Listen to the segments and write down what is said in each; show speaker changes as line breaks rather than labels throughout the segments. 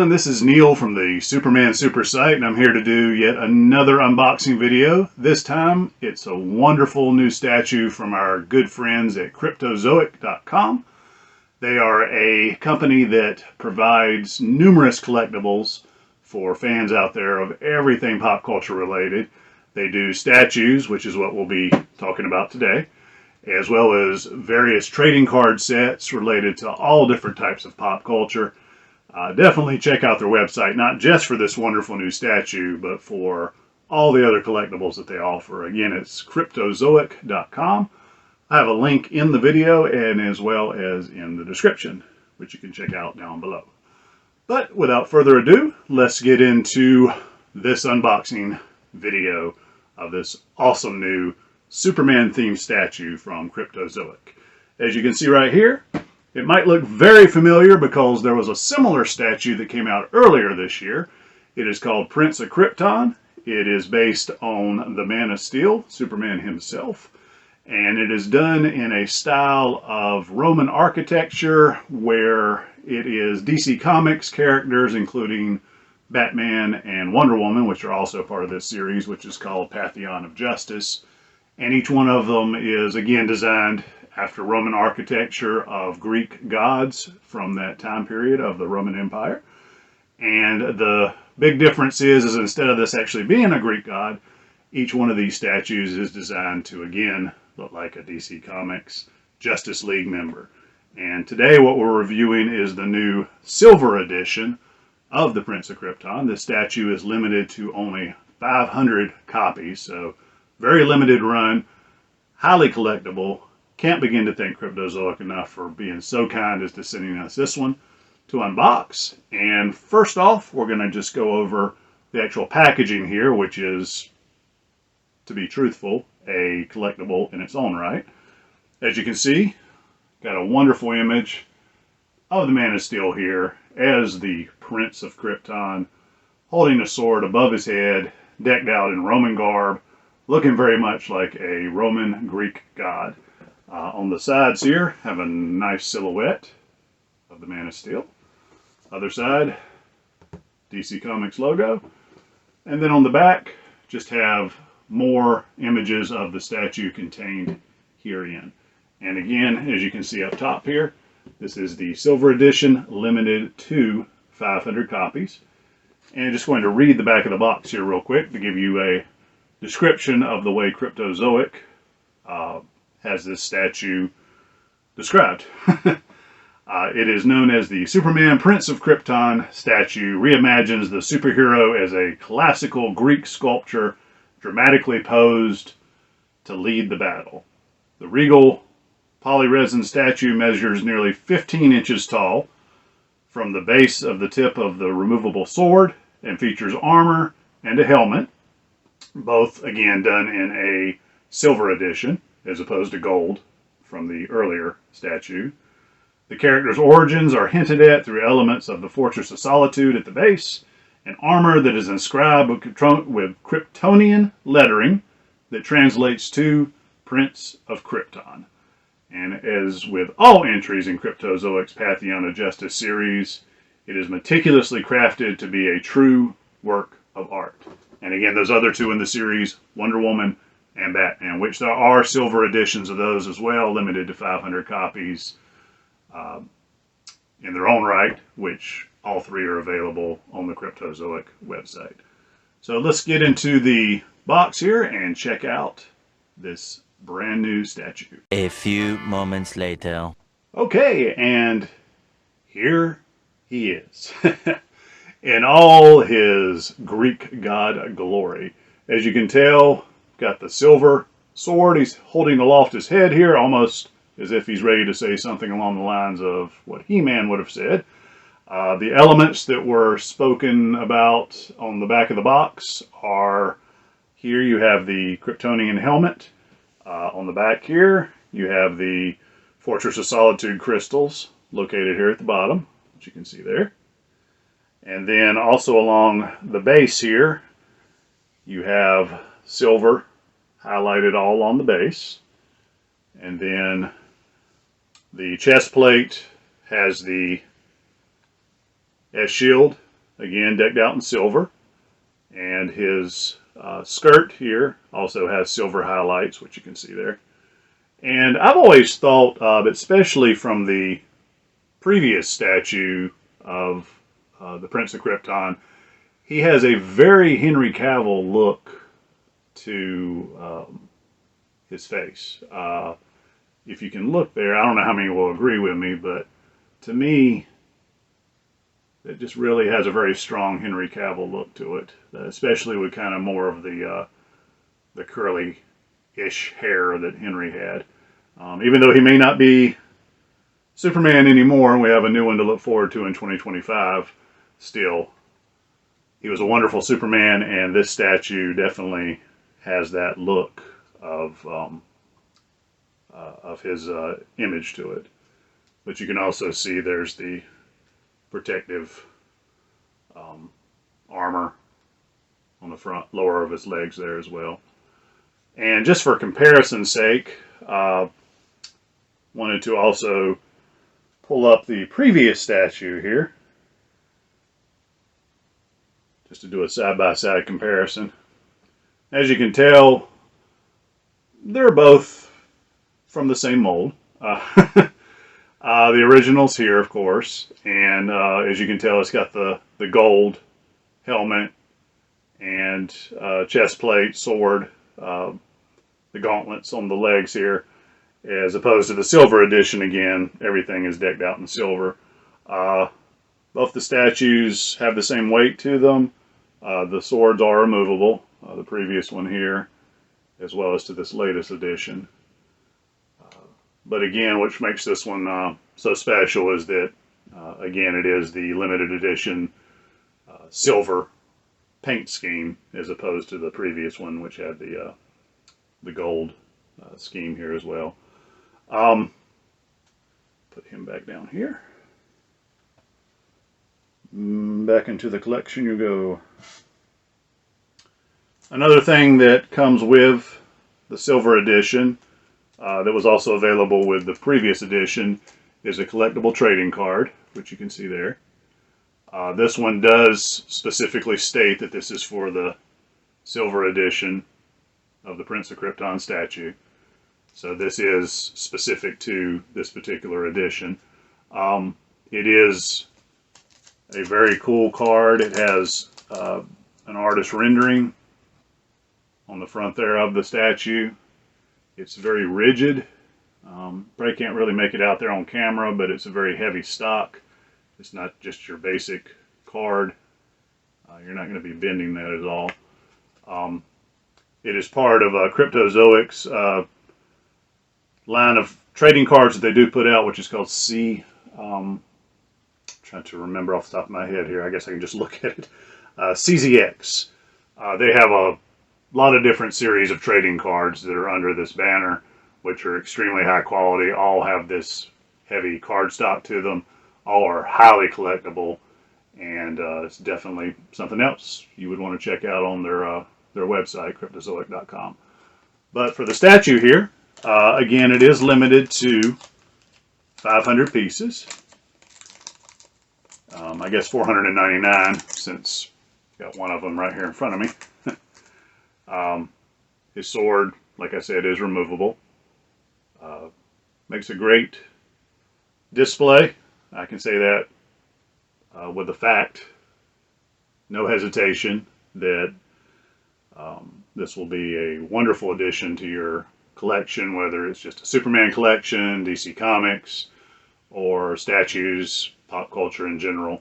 gentlemen, this is Neil from the Superman Super Site, and I'm here to do yet another unboxing video. This time, it's a wonderful new statue from our good friends at Cryptozoic.com. They are a company that provides numerous collectibles for fans out there of everything pop culture related. They do statues, which is what we'll be talking about today, as well as various trading card sets related to all different types of pop culture. Definitely check out their website, not just for this wonderful new statue, but for all the other collectibles that they offer. Again, it's Cryptozoic.com. I have a link in the video and as well as in the description, which you can check out down below. But without further ado, let's get into this unboxing video of this awesome new Superman themed statue from Cryptozoic. As you can see right here, it might look very familiar because there was a similar statue that came out earlier this year. It is called Prince of Krypton. It is based on the Man of Steel, Superman himself, and it is done in a style of Roman architecture where it is DC Comics characters, including Batman and Wonder Woman, which are also part of this series, which is called Pantheon of Justice. And each one of them is, again, designed after Roman architecture of Greek gods from that time period of the Roman Empire. And the big difference is instead of this actually being a Greek god, each one of these statues is designed to, again, look like a DC Comics Justice League member. And today what we're reviewing is the new silver edition of the Prince of Krypton. This statue is limited to only 500 copies, so very limited run, highly collectible. Can't begin to thank Cryptozoic enough for being so kind as to sending us this one to unbox. And first off, we're going to just go over the actual packaging here, which is, to be truthful, a collectible in its own right. As you can see, got a wonderful image of the Man of Steel here as the Prince of Krypton, holding a sword above his head, decked out in Roman garb, looking very much like a Roman Greek god. On the sides here, have a nice silhouette of the Man of Steel. Other side, DC Comics logo. And then on the back, just have more images of the statue contained herein. And again, as you can see up top here, this is the silver edition, limited to 500 copies. And just going to read the back of the box here real quick to give you a description of the way Cryptozoic has this statue described. It is known as the Superman Prince of Krypton statue, reimagines the superhero as a classical Greek sculpture dramatically posed to lead the battle. The regal polyresin statue measures nearly 15 inches tall from the base of the tip of the removable sword and features armor and a helmet, both again done in a silver edition as opposed to gold from the earlier statue. The character's origins are hinted at through elements of the Fortress of Solitude at the base, and armor that is inscribed with Kryptonian lettering that translates to Prince of Krypton. And as with all entries in Cryptozoic's Pantheon of Justice series, it is meticulously crafted to be a true work of art. And again, those other two in the series, Wonder Woman and Batman, which there are silver editions of those as well, limited to 500 copies in their own right, which all three are available on the Cryptozoic website. So let's get into the box here and check out this brand new statue.
A few moments later.
Okay, and here he is in all his Greek god glory. As you can tell, got the silver sword. He's holding aloft his head here, almost as if he's ready to say something along the lines of what He-Man would have said. The elements that were spoken about on the back of the box are, here you have the Kryptonian helmet. On the back here, you have the Fortress of Solitude crystals located here at the bottom, which you can see there. And then also along the base here, you have silver highlighted all on the base. And then the chest plate has the S-shield again decked out in silver, and his skirt here also has silver highlights, which you can see there. And I've always thought, especially from the previous statue of the Prince of Krypton, he has a very Henry Cavill look to his face. If you can look there, I don't know how many will agree with me, but to me, it just really has a very strong Henry Cavill look to it, especially with kind of more of the curly-ish hair that Henry had. Even though he may not be Superman anymore, and we have a new one to look forward to in 2025, still, he was a wonderful Superman, and this statue definitely has that look of his image to it. But you can also see there's the protective armor on the front, lower of his legs there as well. And just for comparison's sake, wanted to also pull up the previous statue here, just to do a side-by-side comparison. As you can tell, they're both from the same mold. The original's here, of course, and as you can tell, it's got the gold helmet and chest plate, sword, the gauntlets on the legs here, as opposed to the silver edition. Again, everything is decked out in silver. Both the statues have the same weight to them. The swords are removable, the previous one here, as well as to this latest edition. But again, which makes this one so special is that, again, it is the limited edition silver paint scheme, as opposed to the previous one, which had the gold scheme here as well. Put him back down here. Back into the collection you go. Another thing that comes with the silver edition that was also available with the previous edition is a collectible trading card, which you can see there. This one does specifically state that this is for the silver edition of the Prince of Krypton statue. So this is specific to this particular edition. It is a very cool card. It has an artist rendering on the front there of the statue. It's very rigid. Probably can't really make it out there on camera, but it's a very heavy stock. It's not just your basic card. You're not going to be bending that at all. It is part of Cryptozoic's line of trading cards that they do put out, which is called trying to remember off the top of my head here. I guess I can just look at it. CZX. They have a lot of different series of trading cards that are under this banner, which are extremely high quality. All have this heavy card stock to them. All are highly collectible, and it's definitely something else you would want to check out on their website, Cryptozoic.com. But for the statue here, again, it is limited to 500 pieces. I guess 499, since I've got one of them right here in front of me. His sword, like I said, is removable. Makes a great display. I can say that with the fact, no hesitation, that this will be a wonderful addition to your collection, whether it's just a Superman collection, DC Comics, or statues, pop culture in general.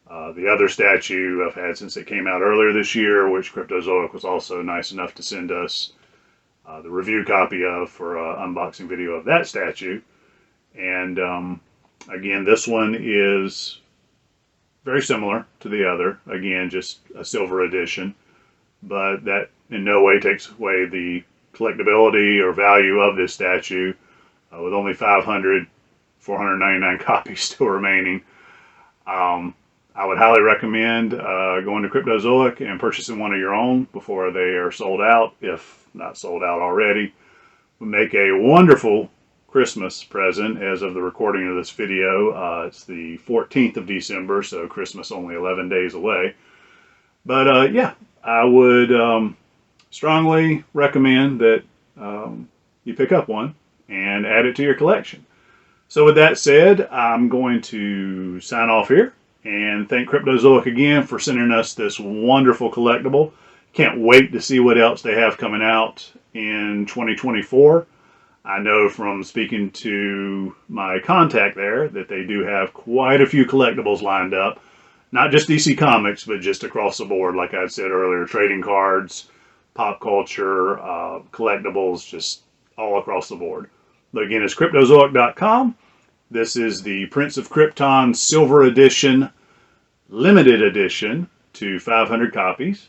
The other statue I've had since it came out earlier this year, which Cryptozoic was also nice enough to send us the review copy of for unboxing video of that statue. And again, this one is very similar to the other. Again, just a silver edition, but that in no way takes away the collectability or value of this statue. With only 499 copies still remaining, I would highly recommend going to Cryptozoic and purchasing one of your own before they are sold out, if not sold out already. Would make a wonderful Christmas present as of the recording of this video. It's the 14th of December, so Christmas only 11 days away. But yeah, I would strongly recommend that you pick up one and add it to your collection. So with that said, I'm going to sign off here and thank Cryptozoic again for sending us this wonderful collectible. Can't wait to see what else they have coming out in 2024. I know from speaking to my contact there that they do have quite a few collectibles lined up. Not just DC Comics, but just across the board. Like I said earlier, trading cards, pop culture, collectibles, just all across the board. But again, it's Cryptozoic.com. This is the Prince of Krypton Silver Edition, limited edition to 500 copies.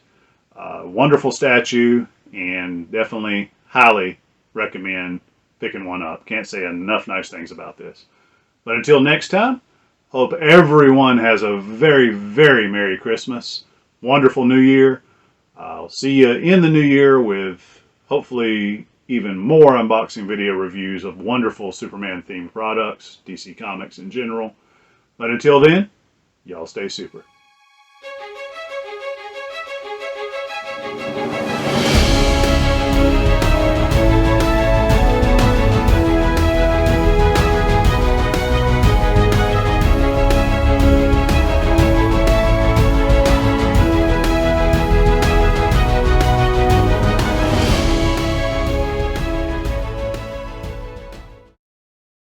Wonderful statue, and definitely highly recommend picking one up. Can't say enough nice things about this. But until next time, hope everyone has a very, very Merry Christmas. Wonderful New Year. I'll see you in the new year with hopefully even more unboxing video reviews of wonderful Superman themed products, DC Comics in general. But until then, y'all stay super.